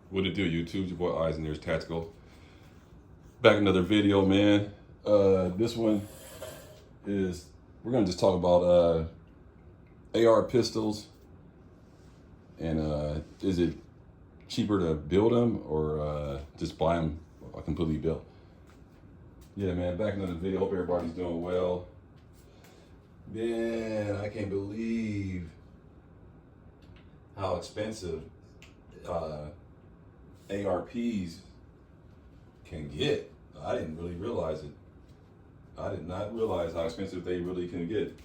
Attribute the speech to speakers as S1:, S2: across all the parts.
S1: What it do, YouTube? Your boy Eyes and Ears Tactical. Back another video, man. This one is we're gonna just talk about AR pistols and is it cheaper to build them or just buy them completely built? Yeah, man. Back another video. Hope everybody's doing well. Man, I can't believe how expensive ARPs can get. I didn't really realize it. I did not realize how expensive they really can get.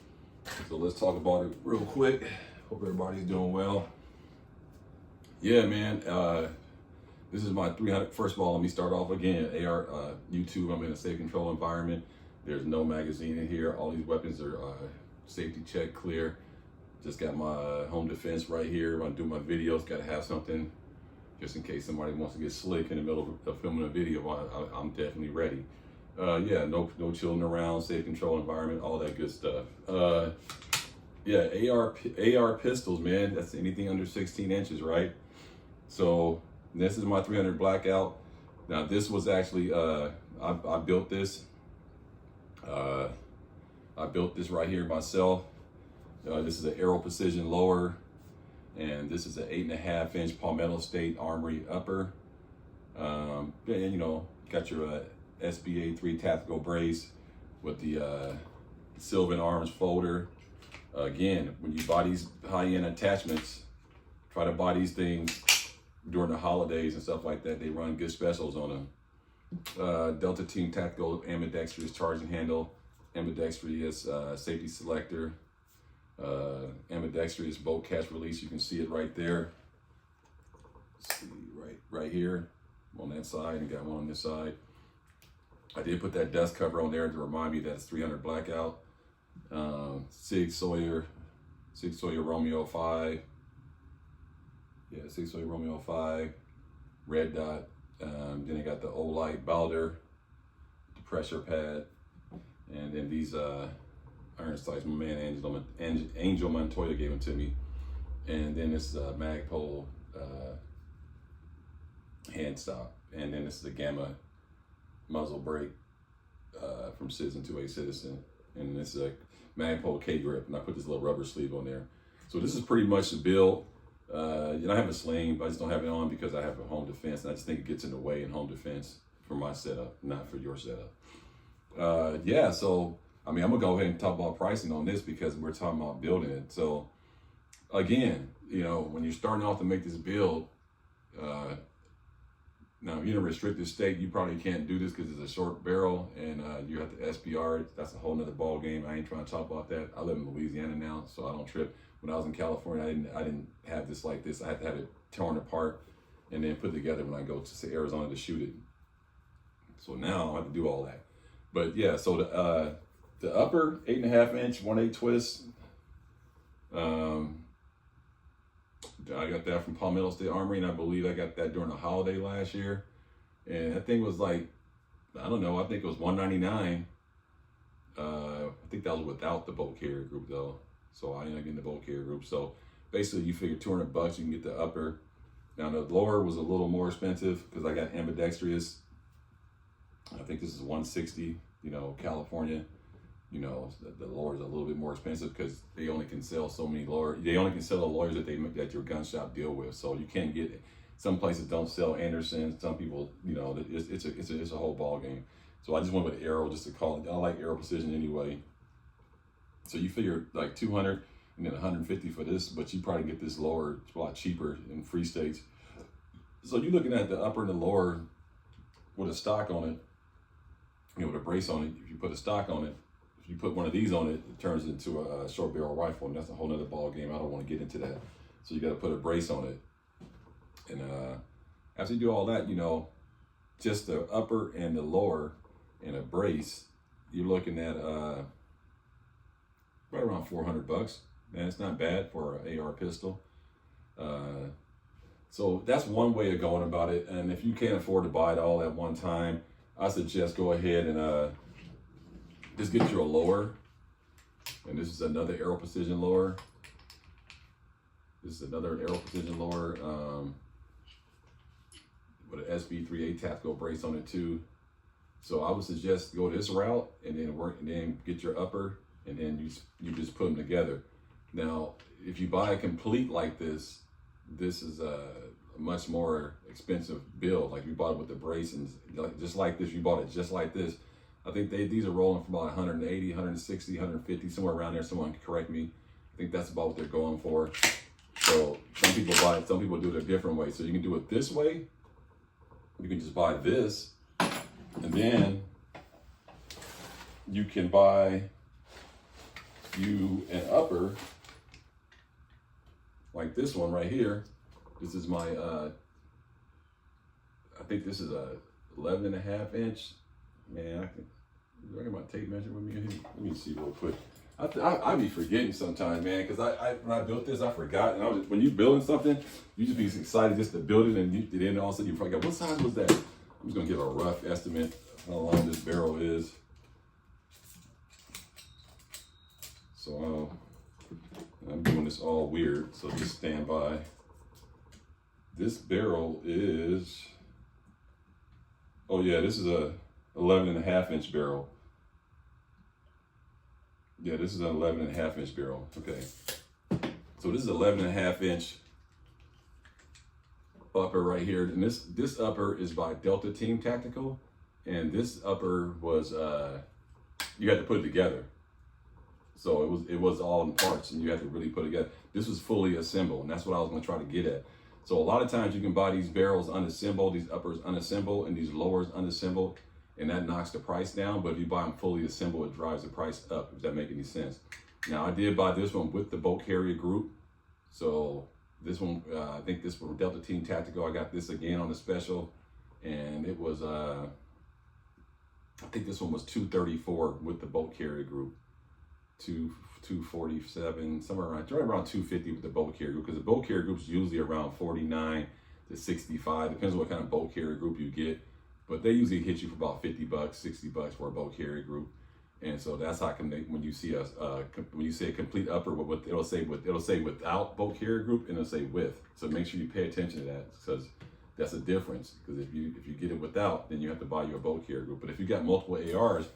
S1: So let's talk about it real quick. Hope everybody's doing well. Yeah, man. This is my 300. First of all, let me start off again. YouTube. I'm in a safe control environment. There's no magazine in here. All these weapons are safety check clear. Just got my home defense right here. When I do my videos, got to have something just in case somebody wants to get slick in the middle of filming a video. I'm definitely ready. Yeah, no children around, safe control environment, all that good stuff. Yeah, AR pistols, man. That's anything under 16 inches, right? So this is my 300 blackout. Now this was actually I built this. I built this right here myself. This is an Aero Precision lower, and this is an 8.5 inch Palmetto State Armory upper. And you know, got your SBA 3 tactical brace with the Sylvan Arms folder. Again, when you buy these high-end attachments, try to buy these things during the holidays and stuff like that. They run good specials on them. Delta Team Tactical ambidextrous charging handle, ambidextrous safety selector, ambidextrous bolt catch release. You can see it right there. Let's see, right here on that side, and got one on this side. I did put that dust cover on there to remind me that it's 300 blackout. Sig Sauer Romeo 5. Yeah, Sig Sauer Romeo 5. Red dot. Then I got the Olight Balder, the pressure pad, and then these iron sights. My man Angel Montoya gave them to me, and then this Magpul hand stop, and then this is a Gamma muzzle brake from Citizen to a Citizen, and this is a Magpul K grip, and I put this little rubber sleeve on there. So this is pretty much the build. You know, I have a sling, but I just don't have it on because I have a home defense, and I just think it gets in the way in home defense for my setup, not for your setup. Yeah, so I mean, I'm gonna go ahead and talk about pricing on this because we're talking about building it. So again, you know, when you're starting off to make this build, now, if you're in a restricted state, you probably can't do this because it's a short barrel and you have to SBR it. That's a whole nother ball game. I ain't trying to talk about that. I live in Louisiana now, so I don't trip. When I was in California, I didn't have this like this. I had to have it torn apart and then put together when I go to say Arizona to shoot it. So now I have to do all that. But yeah, so the upper 8.5 inch 1/8 twist. I got that from Palmetto State Armory, and I believe I got that during the holiday last year. And that thing was like, I don't know, I think it was $199. I think that was without the bolt carrier group though. So I ended up getting the bolt carrier group. So basically you figure $200, you can get the upper. Now the lower was a little more expensive because I got ambidextrous. I think this is 160, you know, California. You know, the lawyers are a little bit more expensive because they only can sell so many lawyers. They only can sell the lawyers that your gun shop deal with. So you can't get it. Some places don't sell Anderson. Some people, you know, it's a whole ball game. So I just went with Aero just to call it. I like Aero Precision anyway. So you figure like 200 and then 150 for this, but you probably get this lower. It's a lot cheaper in free states. So you're looking at the upper and the lower with a stock on it, you know, with a brace on it. If you put a stock on it, if you put one of these on it, it turns into a short barrel rifle, and that's a whole nother ball game. I don't want to get into that. So you got to put a brace on it. And after you do all that, you know, just the upper and the lower and a brace, you're looking at right around $400. Man, it's not bad for an AR pistol. So that's one way of going about it. And if you can't afford to buy it all at one time, I suggest go ahead and just get you a lower, and this is another Aero Precision lower. This is another Aero Precision lower. SB3A tactical brace on it too. So I would suggest go this route and then get your upper, and then you just put them together. Now, if you buy a complete like this is a much more expensive build. Like you bought it with the brace and just like this, you bought it just like this. I think these are rolling for about 180, 160, 150, somewhere around there. Someone can correct me. I think that's about what they're going for. So some people buy it, some people do it a different way. So you can do it this way. You can just buy this, and then you can buy you an upper like this one right here. This is my, I think this is a 11.5 inch. Man, do I got my tape measure with me? Let me see real quick. I be forgetting sometimes, man, because when I built this, I forgot. And when you building something, you just be excited just to build it, and then all of a sudden you forget, what size was that? I'm just gonna give a rough estimate how long this barrel is. So I'm doing this all weird, so just stand by. This barrel is, oh yeah, this is a 11.5 inch barrel. Yeah, this is an 11.5 inch barrel. Okay. So this is 11.5 inch upper right here. And this upper is by Delta Team Tactical. And this upper was, you had to put it together. So it was all in parts, and you had to really put it together. This was fully assembled, and that's what I was gonna try to get at. So a lot of times you can buy these barrels unassembled, these uppers unassembled, and these lowers unassembled, and that knocks the price down. But if you buy them fully assembled, it drives the price up, if that makes any sense. Now, I did buy this one with the boat carrier group. So this one, I think this one, Delta Team Tactical, I got this again on the special, and it was, I think this one was $234 with the boat carrier group. 247, somewhere around 250 with the boat carrier group, because the boat carrier group is usually around 49 to 65, depends on what kind of boat carrier group you get, but they usually hit you for about $50, $60 for a boat carrier group. And so that's how I can make, when you see when you say a complete upper, what it'll say without boat carrier group, and it'll say with. So make sure you pay attention to that, because that's a difference. Because if you get it without, then you have to buy you a boat carrier group. But if you got multiple ARs,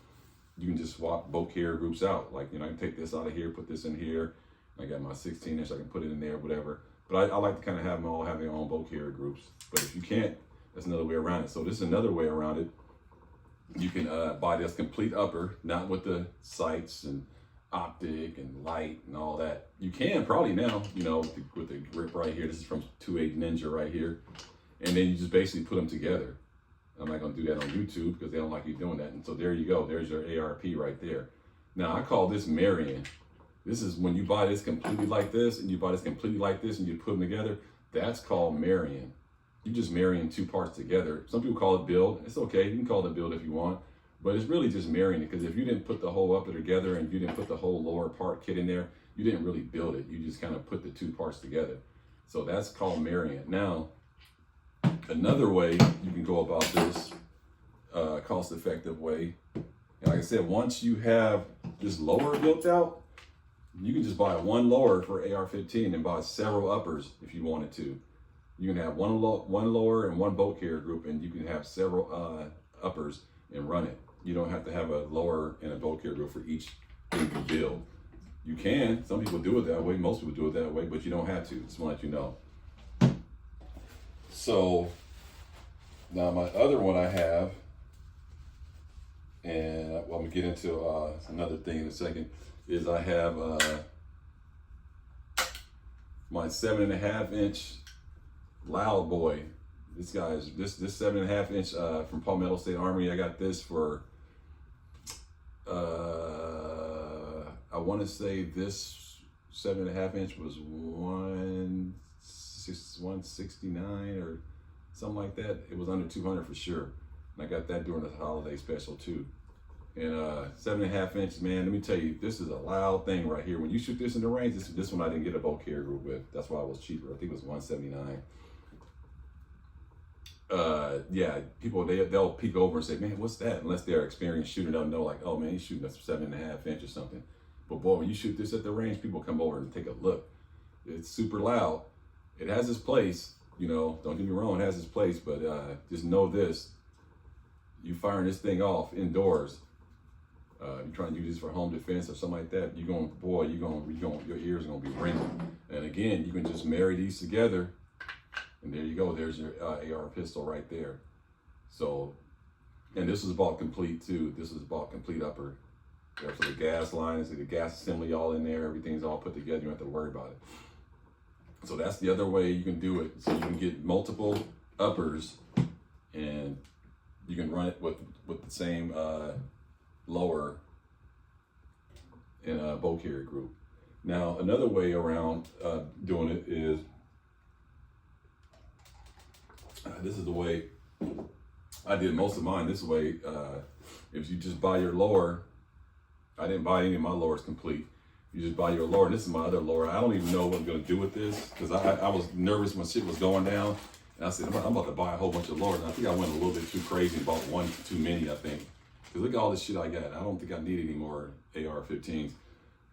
S1: you can just swap boat carrier groups out. Like, I can take this out of here, put this in here. I got my 16 inch, I can put it in there, whatever. But I like to kind of have them all have their own boat carrier groups. But if you can't, that's another way around it. So this is another way around it. You can buy this complete upper, not with the sights and optic and light and all that. You can probably now, with the grip right here. This is from 28 Ninja right here. And then you just basically put them together. I'm not gonna do that on YouTube because they don't like you doing that. And so there you go, there's your ARP right there. Now I call this marrying. This is when you buy this completely like this, and you buy this completely like this, and you put them together, that's called marrying. You just marrying two parts together. Some people call it build. It's okay, you can call it build if you want, but it's really just marrying it, because if you didn't put the whole upper together and you didn't put the whole lower part kit in there, you didn't really build it. You just kind of put the two parts together. So that's called marrying. Now, another way you can go about this, cost-effective way, and like I said, once you have this lower built out, you can just buy one lower for AR-15 and buy several uppers if you wanted to. You can have one lower and one boat carrier group, and you can have several uppers and run it. You don't have to have a lower and a boat carrier group for each thing you build. You can. Some people do it that way. Most people do it that way, but you don't have to. Just want to let you know. So now my other one I have, and I'm gonna get into another thing in a second, is I have my 7.5 inch Loud Boy. This guy's this 7.5 inch from Palmetto State Armory. I got this for I want to say this 7.5 inch was 169 or something like that. It was under 200 for sure. And I got that during the holiday special too. And 7.5 inches, man, let me tell you, this is a loud thing right here. When you shoot this in the range, this one I didn't get a boat carrier group with. That's why it was cheaper. I think it was 179. Yeah, people, they'll peek over and say, man, what's that? Unless they're experienced shooter, they'll know, like, oh man, he's shooting a 7.5 inch or something. But boy, when you shoot this at the range, people come over and take a look. It's super loud. It has its place, You know, don't get me wrong, it has its place, but just know this: you firing this thing off indoors. You're trying to use this for home defense or something like that. You're going, boy, your ears are gonna be ringing. And again, you can just marry these together, and there you go. There's your AR pistol right there. So, and this is about complete too. This is about complete upper. There's the gas lines, the gas assembly all in there. Everything's all put together. You don't have to worry about it. So that's the other way you can do it. So you can get multiple uppers, and you can run it with the same lower in a bow carrier group. Now, another way around doing it is, this is the way I did most of mine this way. If you just buy your lower, I didn't buy any of my lowers complete. You just buy your lower, and this is my other lower. I don't even know what I'm gonna do with this, because I was nervous when shit was going down. And I said, I'm about to buy a whole bunch of lowers. And I think I went a little bit too crazy and bought one too many, I think. Because look at all this shit I got. I don't think I need any more AR-15s.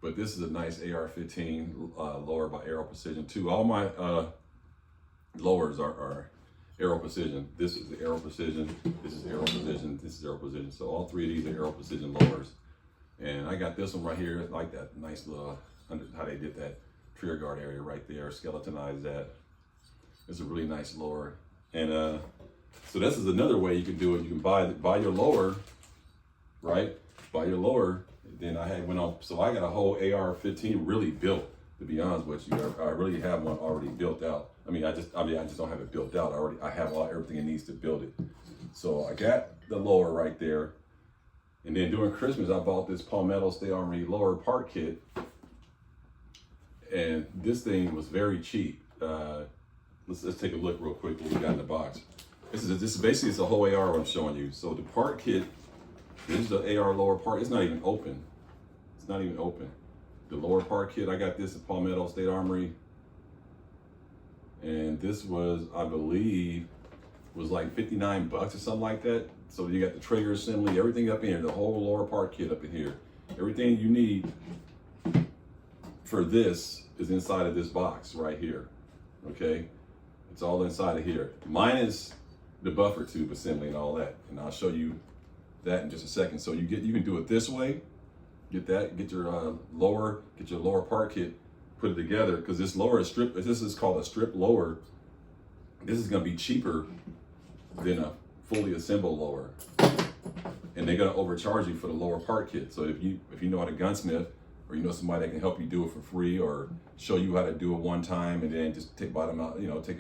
S1: But this is a nice AR-15 lower by Aero Precision too. All my lowers are Aero Precision. This is the Aero Precision. This is Aero Precision. This is Aero Precision. So all three of these are Aero Precision lowers. And I got this one right here. I like that nice little, how they did that trigger guard area right there. Skeletonized that. It's a really nice lower. And so this is another way you can do it. You can buy your lower, right? Buy your lower. Then went on. So I got a whole AR-15 really built. To be honest with you, I really have one already built out. I just don't have it built out. I have everything it needs to build it. So I got the lower right there. And then during Christmas, I bought this Palmetto State Armory lower part kit. And this thing was very cheap. Let's take a look real quick what we got in the box. This is basically, it's a whole AR what I'm showing you. So the part kit, this is the AR lower part. It's not even open. It's not even open. The lower part kit, I got this at Palmetto State Armory. And this was, I believe, was like 59 bucks or something like that. So you got the trigger assembly, everything up in here, the whole lower part kit up in here. Everything you need for this is inside of this box right here, okay? It's all inside of here, minus the buffer tube assembly and all that. And I'll show you that in just a second. So you can do it this way, get your lower part kit, put it together, because this lower is stripped. This is called a strip lower. This is gonna be cheaper than a fully assembled lower, and they're gonna overcharge you for the lower part kit. So if you know how to gunsmith, or you know somebody that can help you do it for free, or show you how to do it one time and then just take them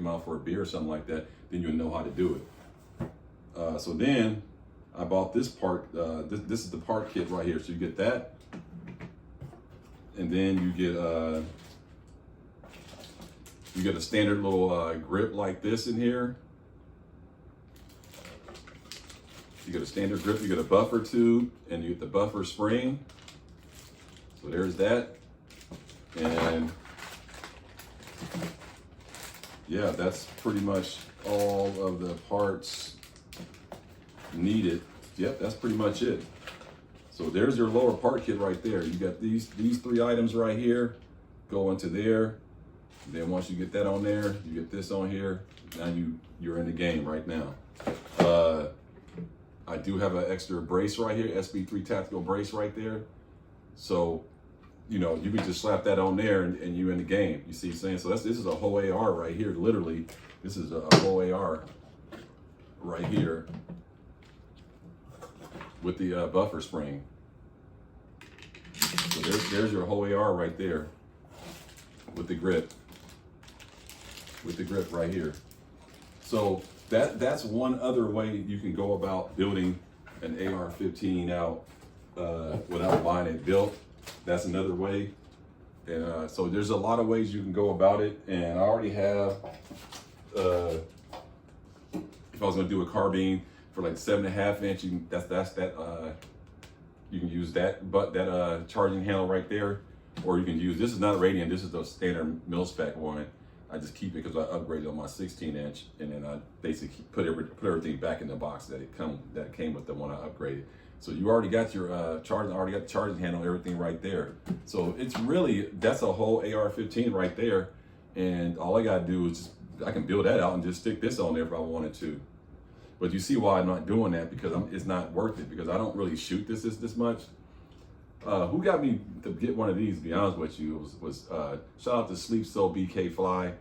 S1: out for a beer or something like that, then you'll know how to do it. So then I bought this part. This is the part kit right here. So you get that, and then you get a standard little grip like this in here. You get a standard grip, you get a buffer tube, and you get the buffer spring. So there's that. And yeah, that's pretty much all of the parts needed. Yep, that's pretty much it. So there's your lower part kit right there. You got these three items right here, go into there. Then once you get that on there, you get this on here. Now you're in the game right now. I do have an extra brace right here, SB3 tactical brace right there. So, you can just slap that on there and you're in the game. You see what I'm saying? So this is a whole AR right here, literally. This is a whole AR right here with the buffer spring. So there's your whole AR right there with the grip. With the grip right here. So that's one other way you can go about building an AR-15 out without buying it built. That's another way. And so there's a lot of ways you can go about it. And I already have, if I was gonna do a carbine for like 7.5 inch, you can use that charging handle right there, or you can use, this is not a Radiant, this is the standard mil-spec one. I just keep it because I upgraded on my 16 inch, and then I basically put everything back in the box that came with the one I upgraded. So you already got your already got the charging handle, everything right there. So it's really, that's a whole AR-15 right there, and all I gotta do is just I can build that out and just stick this on there if I wanted to. But you see why I'm not doing that, because it's not worth it, because I don't really shoot this much. Who got me to get one of these, to be honest with you, was shout out to Sleep So BK Fly.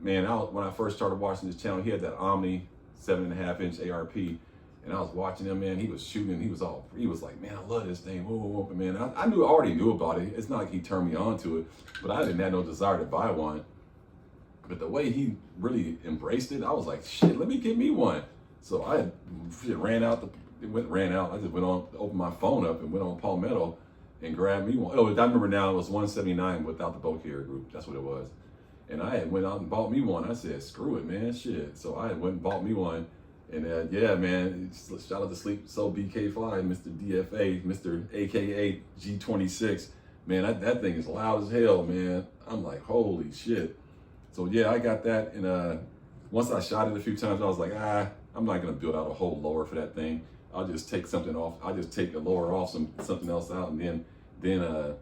S1: Man, when I first started watching this channel, he had that Omni 7.5-inch ARP, and I was watching him, man. He was shooting, and he was like, man, I love this thing. Whoa. But man, I already knew about it. It's not like he turned me on to it, but I didn't have no desire to buy one. But the way he really embraced it, I was like, shit, let me get me one. So I ran out. I just went on, opened my phone up and went on Palmetto and grabbed me one. Oh, I remember now, it was $179 without the boat carrier group. That's what it was. And I had went out and bought me one. I said, screw it, man, shit. So I went and bought me one. And yeah, man, shout out to Sleep So BK Fly, Mr. DFA, Mr. AKA G26. Man, that thing is loud as hell, man. I'm like, holy shit. So yeah, I got that. And once I shot it a few times, I was like, I'm not gonna build out a whole lower for that thing. I'll just take something off. I'll just take the lower off, something else out, and then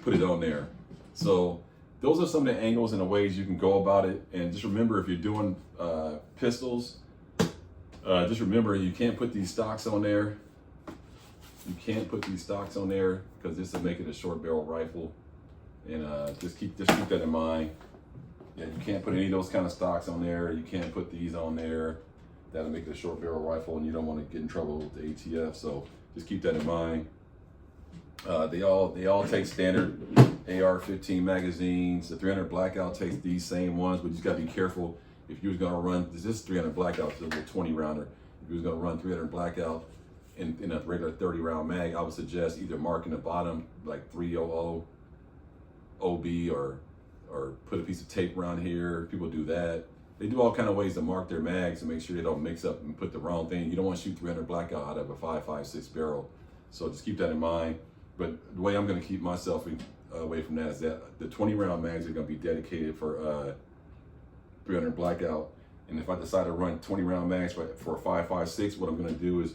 S1: put it on there. So those are some of the angles and the ways you can go about it. And just remember, if you're doing pistols, just remember you can't put these stocks on there. You can't put these stocks on there because this will make it a short barrel rifle. And just keep that in mind. Yeah, you can't put any of those kind of stocks on there. You can't put these on there. That'll make it a short barrel rifle, and you don't want to get in trouble with the ATF. So just keep that in mind. They all take standard AR-15 magazines. The 300 blackout takes these same ones, but you just gotta be careful. If you was gonna run this 300 blackout, it's a little 20 rounder. If you was gonna run 300 blackout in a regular 30 round mag, I would suggest either marking the bottom like 300 OB or put a piece of tape around here. People do that. They do all kind of ways to mark their mags to make sure they don't mix up and put the wrong thing. You don't want to shoot 300 blackout out of a 5.56 barrel. So just keep that in mind. But the way I'm going to keep myself away from that is that the 20 round mags are going to be dedicated for 300 blackout. And if I decide to run 20 round mags for a 5.56, what I'm going to do is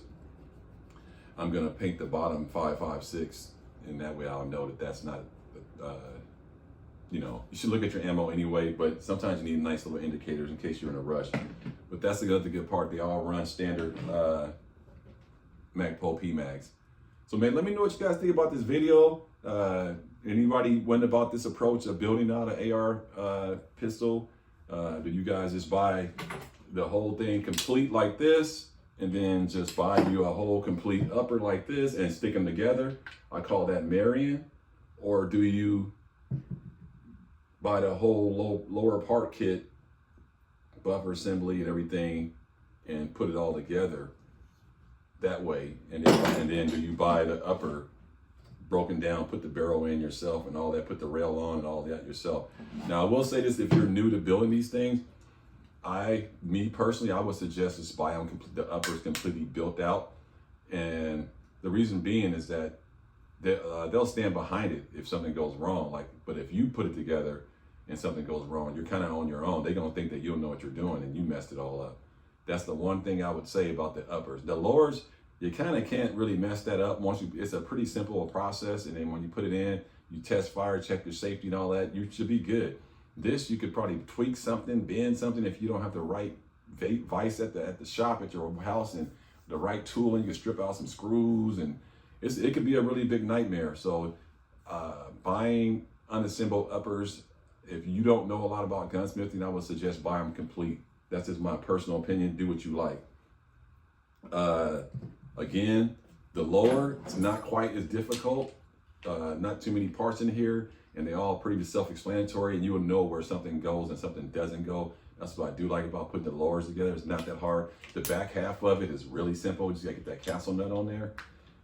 S1: I'm going to paint the bottom 5.56, and that way I'll know that that's not you know, you should look at your ammo anyway, but sometimes you need nice little indicators in case you're in a rush. But that's the other good part. They all run standard Magpul P mags. So man, let me know what you guys think about this video. Anybody went about this approach of building out an AR pistol? Do you guys just buy the whole thing complete like this and then just buy you a whole complete upper like this and stick them together? I call that marrying. Or do you buy the whole lower part kit, buffer assembly and everything, and put it all together that way? And then do you buy the upper broken down, put the barrel in yourself and all that, put the rail on and all that yourself? Now, I will say this, if you're new to building these things, me personally, I would suggest just buy them the uppers completely built out. And the reason being is that they'll stand behind it if something goes wrong. But if you put it together and something goes wrong, you're kind of on your own. They're gonna think that you don't know what you're doing and you messed it all up. That's the one thing I would say about the uppers. The lowers, you kind of can't really mess that up. It's a pretty simple process, and then when you put it in, you test fire, check your safety and all that, you should be good. This, you could probably tweak something, bend something if you don't have the right vise at the shop at your house and the right tooling. You can strip out some screws, and it could be a really big nightmare. So buying unassembled uppers, if you don't know a lot about gunsmithing, I would suggest buy them complete. That's just my personal opinion. Do what you like. Again, the lower, it's not quite as difficult. Not too many parts in here, and they all pretty self-explanatory, and you will know where something goes and something doesn't go. That's what I do like about putting the lowers together. It's not that hard. The back half of it is really simple. You just gotta get that castle nut on there,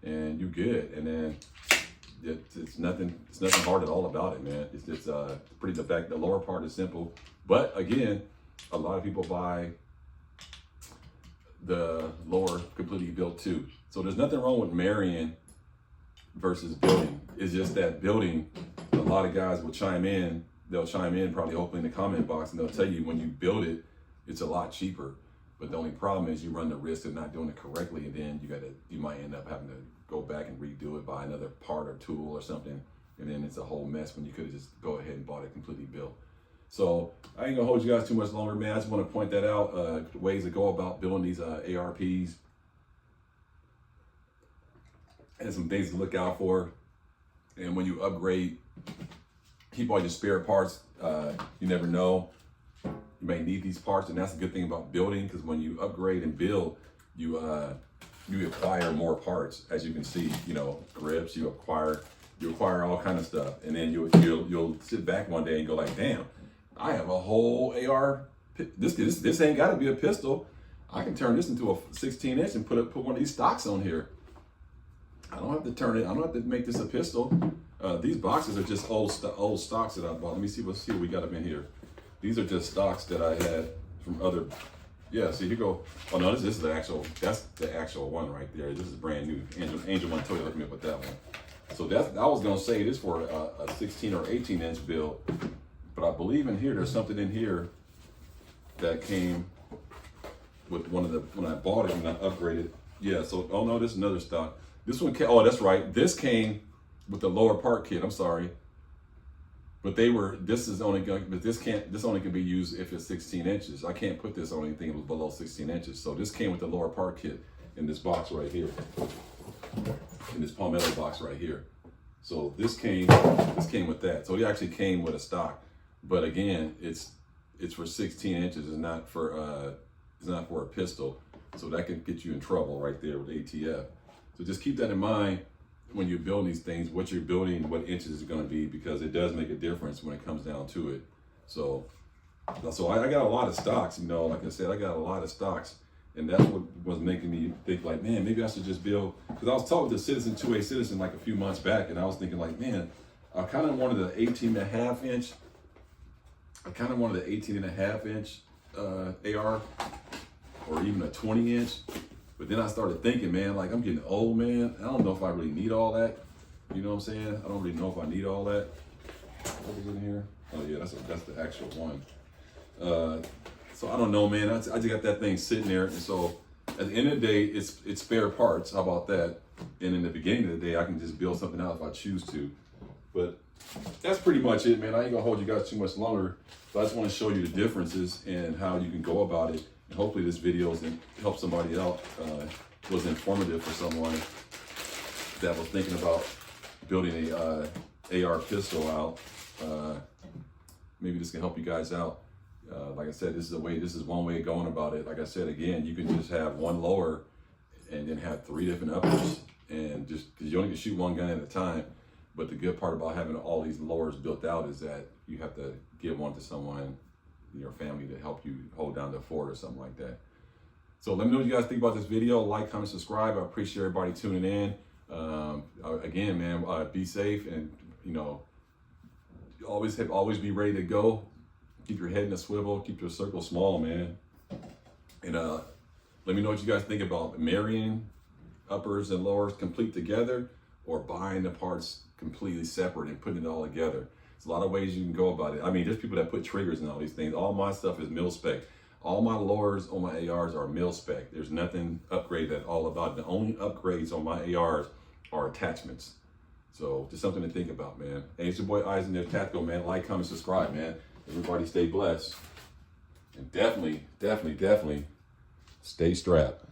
S1: and you're good. And then it's nothing hard at all about it, man. It's pretty, the lower part is simple. But again, a lot of people buy the lower completely built too. So there's nothing wrong with marrying versus building. It's just that building, a lot of guys will chime in. They'll chime in probably hopefully in the comment box, and they'll tell you when you build it, it's a lot cheaper. But the only problem is you run the risk of not doing it correctly, and then you might end up having to go back and redo it, buy another part or tool or something, and then it's a whole mess when you could have just go ahead and bought it completely built. So I ain't gonna hold you guys too much longer, man. I just want to point that out, ways to go about building these ARPs and some things to look out for. And when you upgrade, keep all your spare parts. You never know. You may need these parts, and that's a good thing about building, because when you upgrade and build, you acquire more parts. As you can see, you know, grips, you acquire all kind of stuff, and then you'll sit back one day and go like, damn, I have a whole AR. This ain't got to be a pistol. I can turn this into a 16-inch and put one of these stocks on here. I don't have to turn it. I don't have to make this a pistol. These boxes are just old stocks that I bought. Let me see what we got them in here. These are just stocks that I had from other. Yeah, see, here go. Oh no, this is the actual. That's the actual one right there. This is brand new. Angel Montoya hooked me up with that one. So I was gonna say this for a 16 or 18-inch build, but I believe in here there's something in here that came with when I bought it and I upgraded. Yeah. So oh no, this is another stock. This one came. Oh, that's right. This came with the lower part kit. I'm sorry. But this only can be used if it's 16 inches. I can't put this on anything that was below 16 inches. So this came with the lower part kit in this box right here. In this palmetto box right here. So this came with that. So it actually came with a stock. But again, it's for 16 inches. It's not for a pistol. So that can get you in trouble right there with ATF. So just keep that in mind when you're building these things, what you're building, what inches is going to be, because it does make a difference when it comes down to it. So I got a lot of stocks, you know, like I said, I got a lot of stocks, and that's what was making me think like, man, maybe I should just build, because I was talking to Citizen 2A Citizen like a few months back, and I was thinking like, man, I kind of wanted the 18.5 inch. I kind of wanted the 18.5 inch AR, or even a 20 inch. But then I started thinking, man, like I'm getting old, man. I don't know if I really need all that. You know what I'm saying? I don't really know if I need all that. What is in here? Oh yeah, that's the actual one. So I don't know, man. I just got that thing sitting there, and so at the end of the day, it's spare parts. How about that? And in the beginning of the day, I can just build something out if I choose to. But that's pretty much it, man. I ain't gonna hold you guys too much longer. But I just want to show you the differences and how you can go about it. And hopefully this video help somebody out, was informative for someone that was thinking about building a AR pistol out. Maybe this can help you guys out. Like I said, this is one way of going about it. Like I said, again, you can just have one lower and then have 3 different uppers, and just because you only can shoot one gun at a time. But the good part about having all these lowers built out is that you have to give one to someone in your family to help you hold down the fort or something like that. So let me know what you guys think about this video. Like, comment, subscribe. I appreciate everybody tuning in. Again, man, be safe, and you know, always be ready to go. Keep your head in a swivel. Keep your circle small, man. And let me know what you guys think about marrying uppers and lowers complete together, or buying the parts completely separate and putting it all together. There's a lot of ways you can go about it. I mean, there's people that put triggers and all these things. All my stuff is mil spec. All my lowers on my ARs are mil spec. There's nothing upgraded at all about it. The only upgrades on my ARs are attachments. So just something to think about, man. Hey, it's your boy Eisen there, Tactical, man. Like, comment, subscribe, man. Everybody stay blessed. And definitely stay strapped.